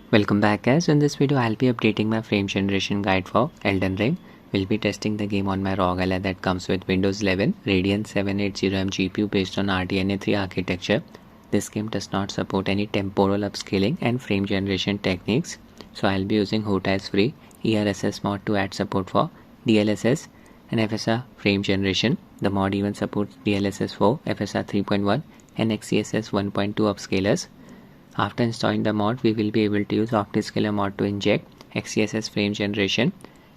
Welcome back guys. In this video I'll be updating my frame generation guide for Elden Ring. We'll be testing the game on my Rog Ally that comes with Windows 11 Radeon 780M GPU based on RDNA 3 architecture. This game does not support any temporal upscaling and frame generation techniques. So I'll be using Hota's free ERSS mod to add support for DLSS and FSR frame generation. The mod even supports DLSS 4, FSR 3.1 and XeSS 1.2 upscalers. After installing the mod, we will be able to use Optiscaler mod to inject XeSS frame generation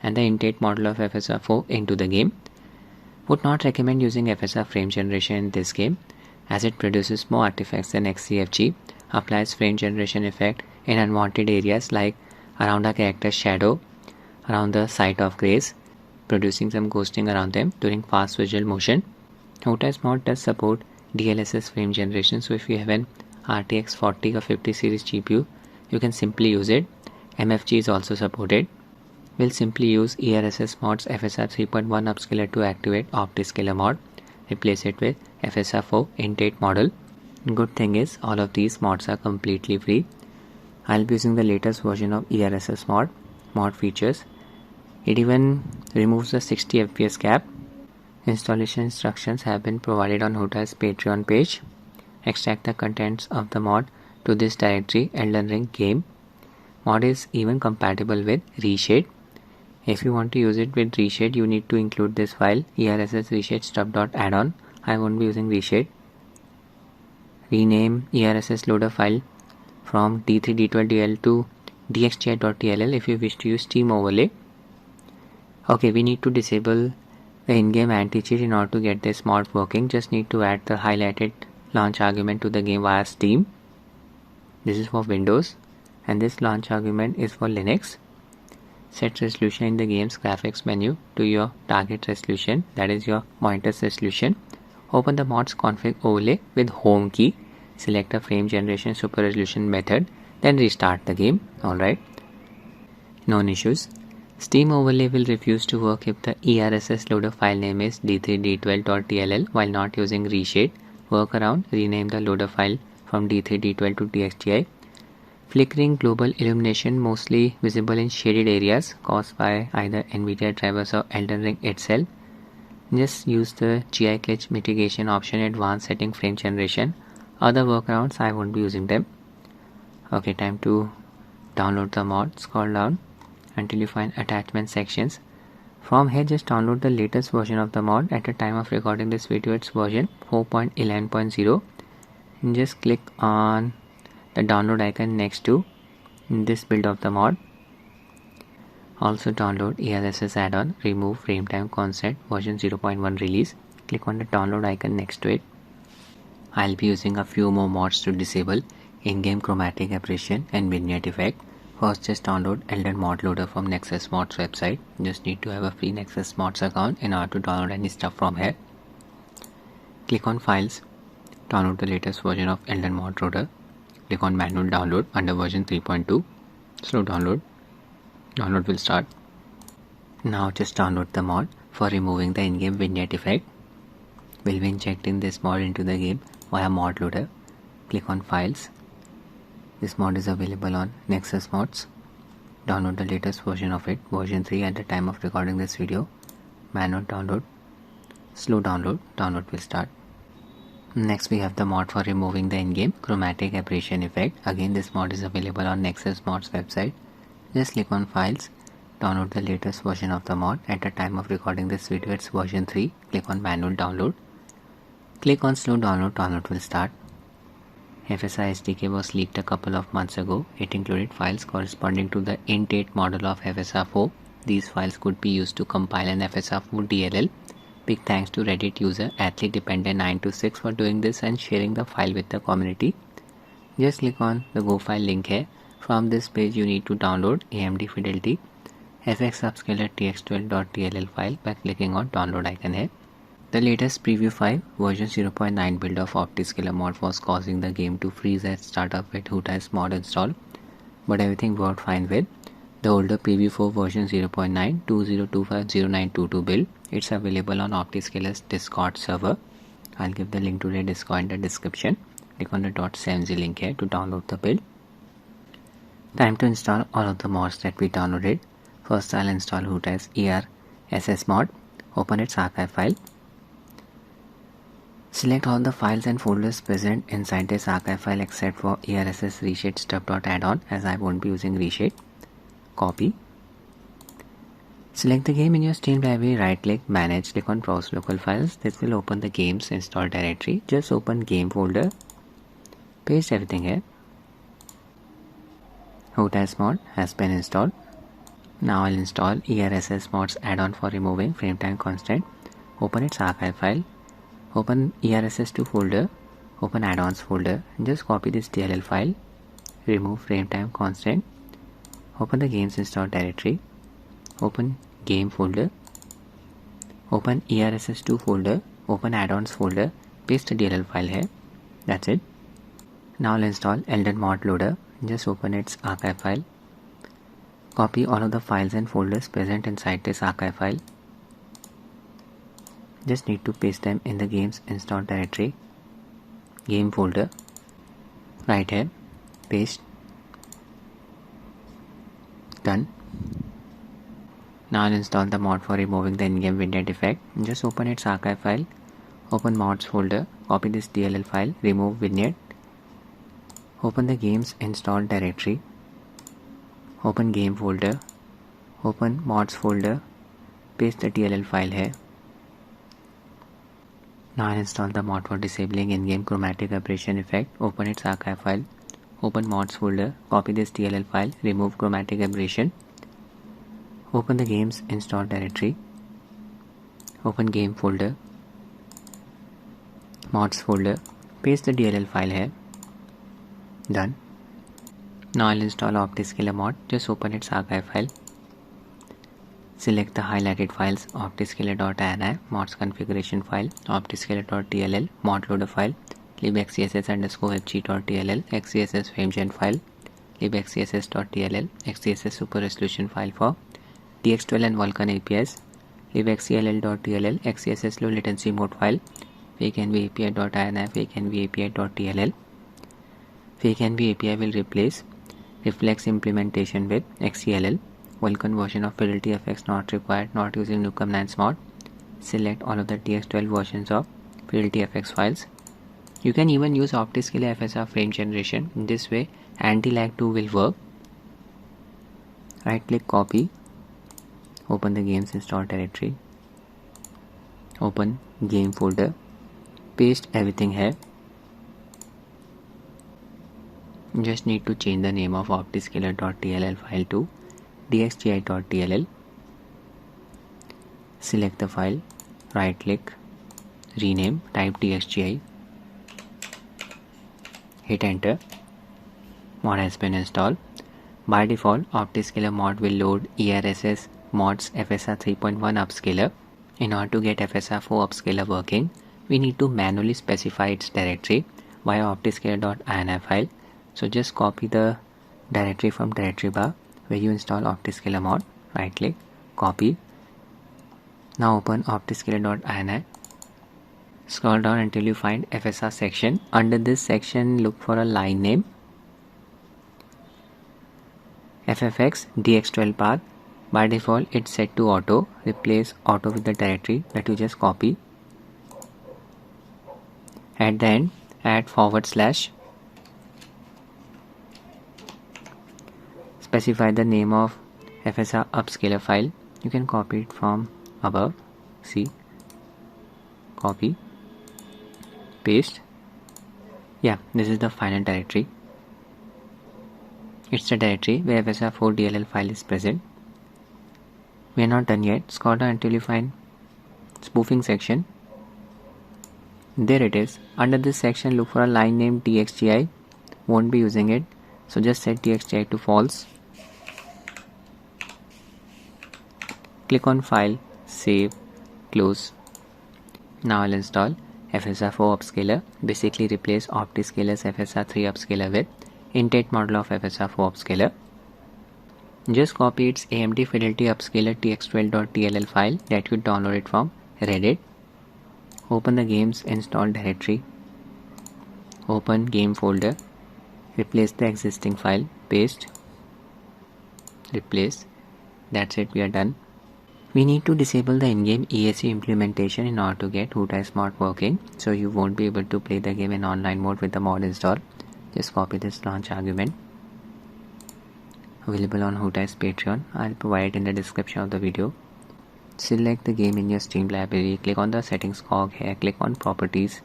and the in-date model of FSR 4 into the game. Would not recommend using FSR frame generation in this game as it produces more artifacts than XeFG, applies frame generation effect in unwanted areas like around a character's shadow, around the site of grace, producing some ghosting around them during fast visual motion. Hota's mod does support DLSS frame generation, so if you have an RTX 40 or 50 series GPU, you can simply use it. MFG is also supported. We'll simply use ERSS Mod's FSR 3.1 upscaler to activate Optiscaler mod. Replace it with FSR 4 in-date model. Good thing is all of these mods are completely free. I'll be using the latest version of ERSS mod features. It even removes the 60 FPS cap. Installation instructions have been provided on Hota's Patreon page. Extract the contents of the mod to this directory Elden Ring game. Mod is even compatible with Reshade. If you want to use it with Reshade, you need to include this file ERSS Reshade stub.addon. I won't be using Reshade. Rename ERSS loader file from D3D12DL to dxgi.dll if you wish to use Steam overlay. Okay, we need to disable the in-game anti-cheat in order to get this mod working. Just need to add the highlighted launch argument to the game via Steam. This is for Windows and this launch argument is for Linux. Set resolution in the game's graphics menu to your target resolution, that is your monitor's resolution. Open the mod's config overlay with home key. Select a frame generation super resolution method, then restart the game. Alright, known issues. Steam overlay will refuse to work if the ERSS loader file name is d3d12.dll while not using Reshade. Workaround, rename the loader file from D3D12 to DXGI. Flickering global illumination mostly visible in shaded areas caused by either NVIDIA drivers or Elden Ring itself. Just use the GI glitch mitigation option in advanced setting frame generation. Other workarounds, I won't be using them. Okay, time to download the mod. Scroll down until you find attachment sections. From here, just download the latest version of the mod. At the time of recording this video, it's version 4.11.0. and just click on the download icon next to this build of the mod. Also download ERSS add-on, remove Frametime concept version 0.1 release. Click on the download icon next to it. I'll be using a few more mods to disable in-game chromatic aberration and vignette effect. First, just download Elden mod loader from RTSS Mod's website. You just need to have a free RTSS Mods account in order to download any stuff from here. Click on Files, download the latest version of Elden mod loader. Click on Manual download under version 3.2. Slow download. Download will start. Now just download the mod for removing the in-game vignette effect. We'll be injecting this mod into the game via mod loader. Click on Files. This mod is available on RTSS Mods. Download the latest version of it, version 3 at the time of recording this video. Manual download. Slow download. Download will start. Next we have the mod for removing the in-game chromatic aberration effect. Again, this mod is available on RTSS Mods website. Just click on Files. Download the latest version of the mod. At the time of recording this video, it's version 3. Click on Manual download. Click on Slow download. Download will start. FSR SDK was leaked a couple of months ago. It included files corresponding to the in-date model of FSR 4. These files could be used to compile an FSR 4 DLL. Big thanks to Reddit user athlete-dependent926 for doing this and sharing the file with the community. Just click on the Go file link here. From this page you need to download AMD Fidelity FX Upscaler tx12.dll file by clicking on download icon here. The latest preview 5 version 0.9 build of Optiscaler mod was causing the game to freeze at startup with Hota's mod install, but everything worked fine with the older preview 4 version 0.9 20250922 build. It's available on Optiscaler's Discord server. I'll give the link to the Discord in the description. Click on the .7z link here to download the build. Time to install all of the mods that we downloaded. First I'll install as ERSS Mod. Open its archive file. Select all the files and folders present inside this archive file except for ERSS reshade stuff.addon, as I won't be using reshade. Copy. Select the game in your Steam library, right click, manage, click on browse local files. This will open the games installed directory. Just open game folder, paste everything here. ERSS Mod has been installed. Now I'll install ERSS Mods add-on for removing Frametime Constraint. Open its archive file. Open ERSS2 folder. Open add-ons folder. Just copy this DLL file. Remove Frametime Constraint. Open the games installed directory. Open game folder. Open ERSS2 folder. Open add-ons folder. Paste the DLL file here. That's it. Now I'll install Elden mod loader. Just open its archive file. Copy all of the files and folders present inside this archive file. Just need to paste them in the games installed directory. Game folder. Right here. Paste. Done. Now I'll install the mod for removing the in-game vignette effect. Just open its archive file. Open mods folder. Copy this DLL file. Remove vignette. Open the games installed directory. Open game folder. Open mods folder. Paste the DLL file here. Now I'll install the mod for disabling in-game chromatic aberration effect. Open its archive file. Open mods folder. Copy this DLL file. Remove chromatic aberration. Open the games installed directory. Open game folder. Mods folder. Paste the DLL file here. Done. Now I'll install Optiscaler mod. Just open its archive file. Select the highlighted files: Optiscaler.ini, mods configuration file, Optiscaler.dll, mod loader file, libxcss_fg.dll, XeSS framegen file, libxcss.dll, XeSS super resolution file for DX12 and Vulkan APIs, libxcll.dll, XeSS low latency mode file, fakenv API.ini, fakenv API.dll. fakenv API will replace Reflex implementation with XeLL. Vulkan version of Fidelity effects not required, not using Nukem 9's mod. Select all of the DX12 versions of Fidelity effects files. You can even use Optiscaler FSR frame generation. In this way, anti-lag 2 will work. Right click, copy. Open the games installed directory. Open game folder. Paste everything here. Just need to change the name of Optiscaler.dll file to dxgi.dll. Select the file, right click, rename, type dxgi, hit enter. Mod has been installed. By default, Optiscaler mod will load ERSS Mod's FSR 3.1 Upscaler. In order to get FSR 4 Upscaler working, we need to manually specify its directory via Optiscaler.ini file. So just copy the directory from directory bar where you install Optiscaler mod. Right click, copy. Now open Optiscaler.ini. Scroll down until you find FSR section. Under this section, look for a line name. FFX DX12 path. By default, it's set to auto. Replace auto with the directory that you just copy. At the end, add /. Specify the name of FSR Upscaler file. You can copy it from above. See, copy, paste. Yeah, this is the final directory. It's the directory where FSR 4 DLL file is present. We are not done yet. Scroll down until you find spoofing section. There it is. Under this section, look for a line name dxgi. Won't be using it, so just set dxgi to false. Click on File, Save, Close. Now I'll install FSR 4 Upscaler. Basically replace Optiscaler's FSR 3 Upscaler with intent model of FSR 4 Upscaler. Just copy its AMD Fidelity Upscaler tx12.dll file that you downloaded from Reddit. Open the games installed directory. Open game folder. Replace the existing file. Paste. replace. That's it, we are done. We need to disable the in-game ESC implementation in order to get ERSS Mod working, so you won't be able to play the game in online mode with the mod installed. Just copy this launch argument. Available on ERSS Patreon. I'll provide it in the description of the video. Select the game in your Steam library, click on the settings cog here, click on properties,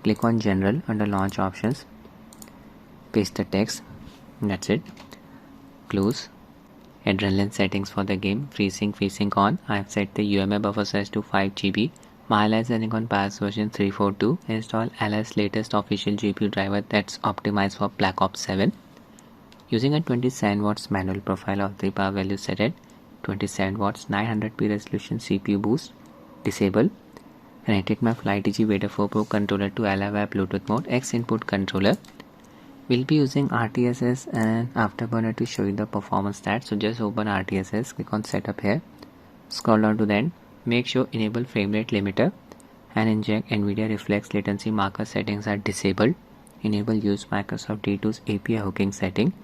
click on general under launch options, paste the text, that's it. Close. Adrenaline settings for the game, FreeSync on. I have set the UMA buffer size to 5 GB. My ally is running on BIOS version 342. Install LS latest official GPU driver that's optimized for Black Ops 7. Using a 27 watts manual profile of the power value set at 27 watts, 900p resolution CPU boost. Disable. Connected my FlyTG Vader 4 Pro controller to ally via Bluetooth mode. X input controller. We'll be using RTSS and Afterburner to show you the performance stats. So just open RTSS, click on setup here, scroll down to the end, make sure enable frame rate limiter and inject NVIDIA reflex latency marker settings are disabled. Enable use Microsoft D2's API hooking setting.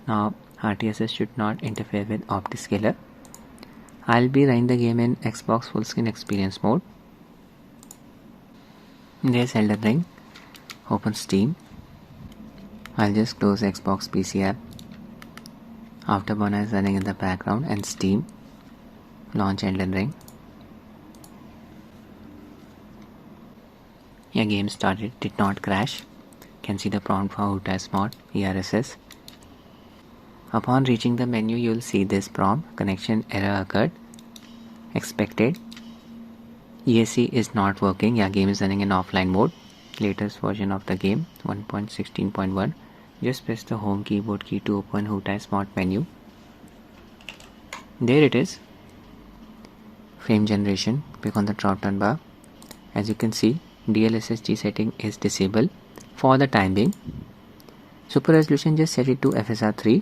Now RTSS should not interfere with Optiscaler. I'll be running the game in Xbox Fullscreen experience mode. There's Elden Ring. Open Steam. I'll just close Xbox PC app. Afterburner is running in the background and Steam. Launch Elden Ring. Your game started, did not crash. Can see the prompt for ERSS Mod, ERSS. Upon reaching the menu, you'll see this prompt, connection error occurred. Expected. ESC is not working, your game is running in offline mode. Latest version of the game, 1.16.1. Just press the home keyboard key to open ERSS Mod menu. There it is. Frame generation. Click on the drop down bar. As you can see, DLSSG setting is disabled for the time being. Super resolution, just set it to FSR 3.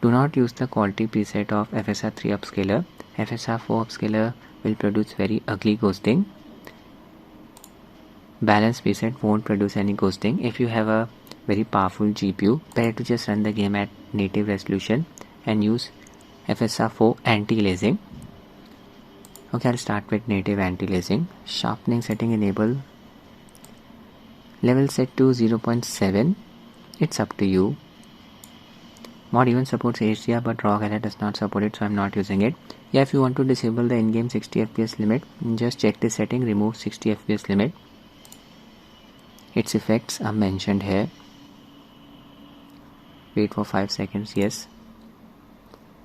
Do not use the quality preset of FSR 3 upscaler. FSR 4 upscaler will produce very ugly ghosting. Balance preset won't produce any ghosting. If you have a very powerful GPU, better to just run the game at native resolution and use FSR 4 anti-aliasing. Okay, I'll start with native anti-aliasing. Sharpening setting enable. Level set to 0.7. It's up to you. Mod even supports HDR, but Rog Ally does not support it, so I'm not using it. Yeah, if you want to disable the in-game 60 FPS limit, just check this setting, remove 60 FPS limit. Its effects are mentioned here. Wait for 5 seconds, yes.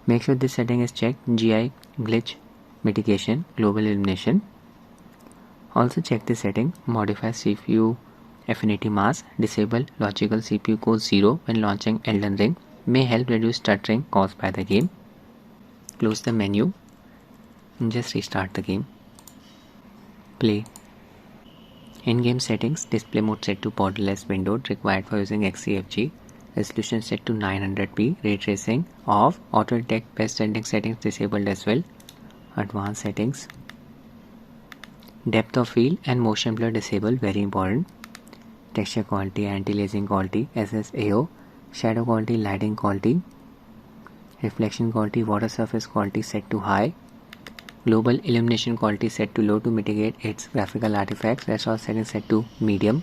Make sure this setting is checked, GI, glitch, mitigation, global illumination. Also check this setting, modify CPU affinity mask, disable logical CPU core 0 when launching Elden Ring, may help reduce stuttering caused by the game. Close the menu and just restart the game. Play. In-game settings, display mode set to borderless windowed, required for using XeFG. Resolution set to 900p, ray tracing off, auto detect best rendering settings disabled as well. Advanced settings. Depth of field and motion blur disabled, very important. Texture quality, anti-aliasing quality, SSAO, shadow quality, lighting quality, reflection quality, water surface quality set to high. Global illumination quality set to low to mitigate its graphical artifacts. Rest all settings set to medium.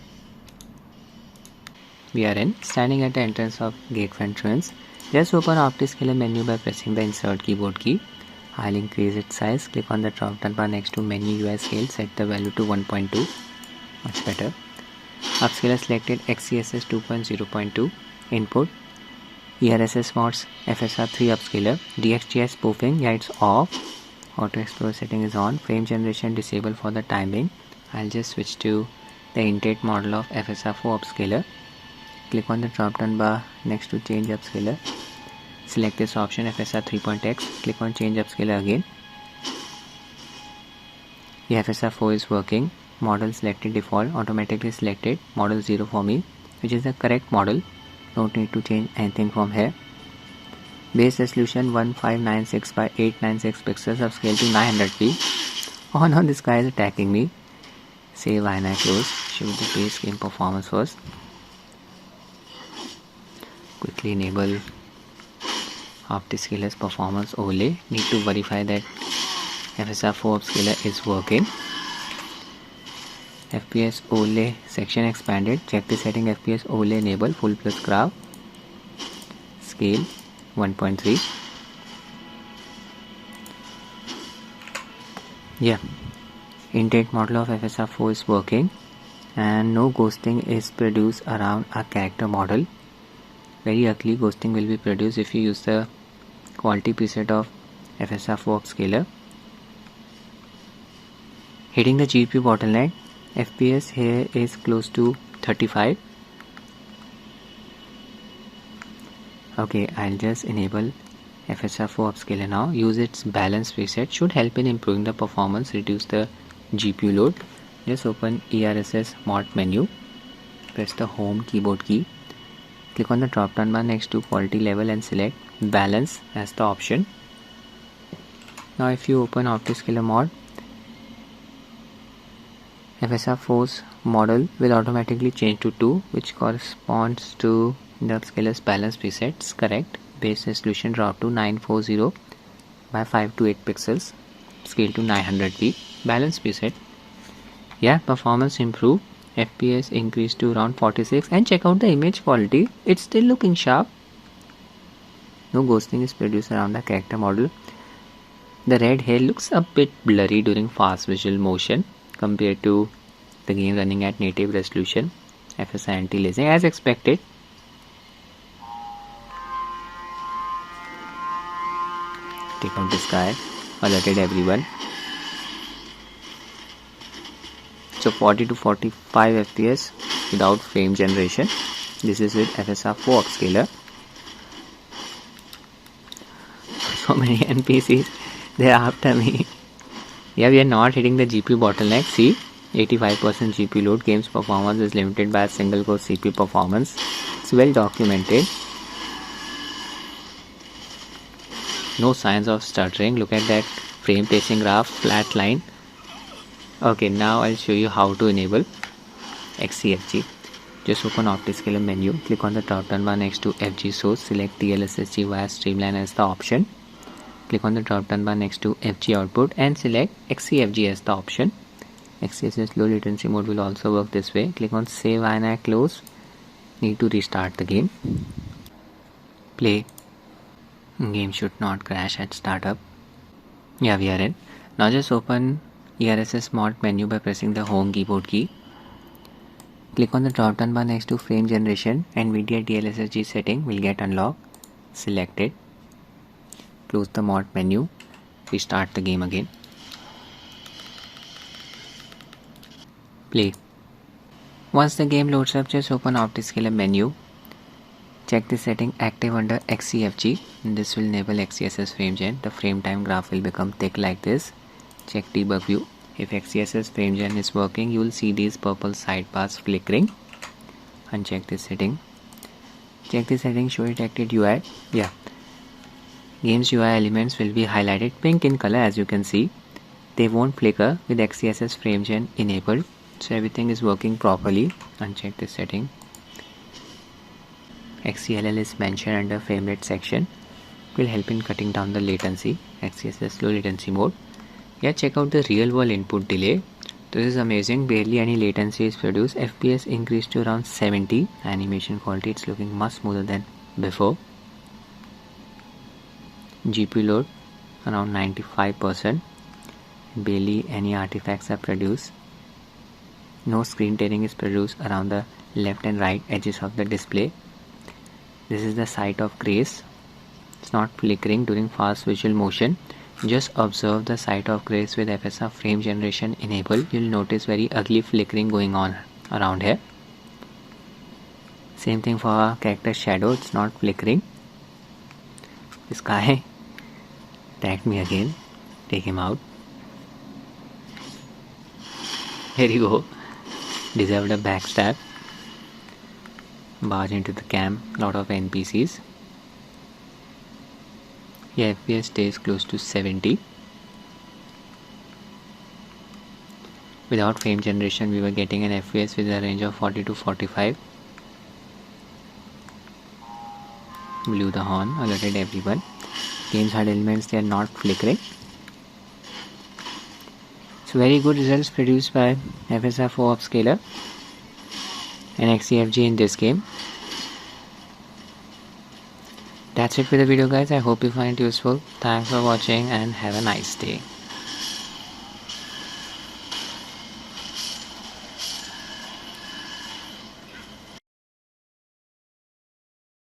We are in. Standing at the entrance of gate entrance. Just open Optiscaler menu by pressing the insert keyboard key. I'll increase its size. Click on the drop down bar next to menu UI scale. Set the value to 1.2. Much better. Upscaler selected XeSS 2.0.2. Input. ERSS mods FSR 3 upscaler. DXGI spoofing. Yeah, it's off. Auto Explorer setting is on. Frame generation disabled for the time being. I'll just switch to the intent model of FSR 4 upscaler. Click on the drop down bar next to change upscaler. Select this option FSR 3.x. Click on change upscaler again. The FSR 4 is working. Model selected default, automatically selected. Model 0 for me, which is the correct model. Don't need to change anything from here. Base resolution 1596 by 896 pixels, upscale to 900p. Oh no, this guy is attacking me. Save and I close. Show the base game performance first. Quickly enable Optiscaler's performance overlay. Need to verify that FSR 4 Upscaler is working. FPS overlay section expanded. Check the setting. FPS overlay enable full plus graph. Scale 1.3. Yeah, intake model of FSR 4 is working and no ghosting is produced around a character model. Very ugly ghosting will be produced if you use the quality preset of FSR 4 Upscaler. Hitting the GPU bottleneck. FPS here is close to 35. Okay, I'll just enable FSR 4 Upscaler now. Use its balance preset. Should help in improving the performance, reduce the GPU load. Just open ERSS Mod menu. Press the home keyboard key. Click on the drop down bar next to quality level and select balance as the option. Now if you open Optiscaler Mod, FSR 4's model will automatically change to 2, which corresponds to the Upscaler's balance presets. Correct. Base resolution drop to 940 by 528 pixels. Scale to 900p. Balance preset. Yeah, performance improved. FPS increased to around 46, and check out the image quality. It's still looking sharp. No ghosting is produced around the character model. The red hair looks a bit blurry during fast visual motion compared to the game running at native resolution. FSR anti-aliasing as expected. Take out this guy. Alerted everyone. So 40 to 45 FPS without frame generation. This is with FSR 4 Upscaler. So many NPCs, they are after me. Yeah, we are not hitting the GPU bottleneck. See, 85% GPU load. Game's performance is limited by a single core CPU performance. It's well documented. No signs of stuttering. Look at that frame pacing graph, flat line. Okay, now I'll show you how to enable XeFG. Just open Optiscaler menu, click on the drop down bar next to FG source, select DLSSG via STreamline as the option. Click on the drop down bar next to FG output and select XeFG as the option. XeSS low latency mode will also work this way. Click on save and close. Need to restart the game. Play. Game should not crash at startup. Yeah, we are in. Now just open ERSS Mod menu by pressing the home keyboard key. Click on the drop down bar next to frame generation and NVIDIA DLSSG setting will get unlocked. Select it. Close the mod menu. Restart the game again. Play. Once the game loads up, just open Optiscaler menu. Check the setting active under XeFG. This will enable XeSS frame gen. The frame time graph will become thick like this. Check debug view. If XeSS frame gen is working, you will see these purple sidebars flickering. Uncheck this setting. Check the setting show detected UI. Yeah. Game's UI elements will be highlighted pink in color as you can see. They won't flicker with XeSS frame gen enabled. So everything is working properly. Uncheck this setting. XeLL is mentioned under frame rate section. Will help in cutting down the latency. XeSS low latency mode. Yeah, check out the real world input delay. This is amazing. Barely any latency is produced. FPS increased to around 70. Animation quality, it's looking much smoother than before. GPU load around 95%. Barely any artifacts are produced. No screen tearing is produced around the left and right edges of the display. This is the site of grace. It's not flickering during fast visual motion. Just observe the site of grace with FSR frame generation enabled. You'll notice very ugly flickering going on around here. Same thing for our character shadow. It's not flickering. This guy attacked me again. Take him out. Here you go. Deserved a backstab. Barge into the camp. Lot of NPCs. Yeah, FPS stays close to 70. Without frame generation, we were getting an FPS with a range of 40 to 45. Blew the horn, alerted everyone. games HUD elements, they are not flickering. So very good results produced by FSR for Upscaler and XeFG in this game. That's it for the video guys. I hope you find it useful. Thanks for watching and have a nice day.